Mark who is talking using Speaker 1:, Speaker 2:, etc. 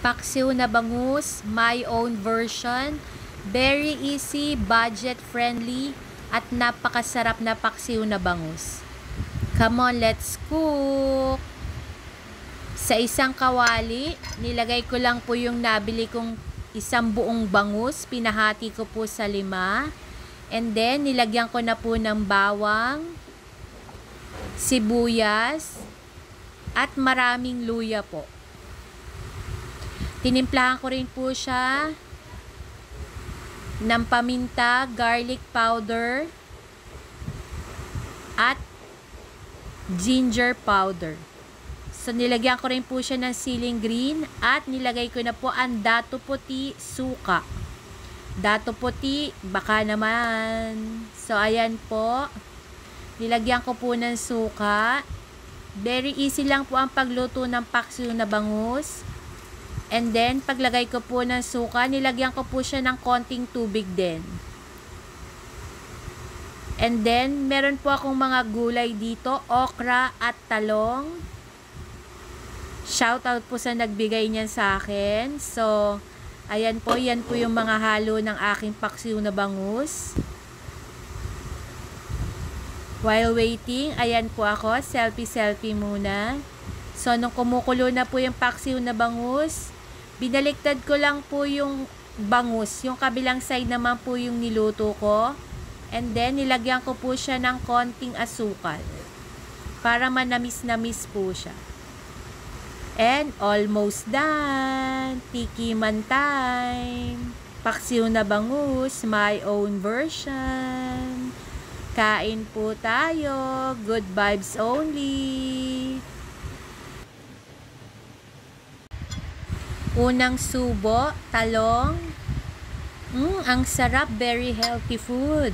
Speaker 1: Paksiw na bangus, my own version. Very easy, budget friendly, at napakasarap na paksiw na bangus. Come on, let's cook! Sa isang kawali, nilagay ko lang po yung nabili kong isang buong bangus. Pinahati ko po sa 5. And then, nilagyan ko na po ng bawang, sibuyas, at maraming luya po. Tinimplahan ko rin po siya ng paminta, garlic powder, at ginger powder. So, nilagyan ko rin po siya ng siling green at nilagay ko na po ang dato puti, suka. Dato puti, baka naman. So, ayan po. Nilagyan ko po ng suka. Very easy lang po ang pagluto ng paksiw na bangus. And then, paglagay ko po ng suka, nilagyan ko po siya ng konting tubig din. And then, meron po akong mga gulay dito, okra at talong. Shoutout po sa nagbigay niyan sa akin. So, ayan po, yan po yung mga halo ng aking paksiw na bangus. While waiting, ayan po ako, selfie muna. So, nung kumukulo na po yung paksiw na bangus, binaliktad ko lang po yung bangus. Yung kabilang side naman po yung niluto ko. And then, nilagyan ko po siya ng konting asukal. Para manamis-namis po siya. And, almost done. Tikiman time. Paksiw na bangus, my own version. Kain po tayo. Good vibes only. Unang subo, talong. Ang sarap, very healthy food.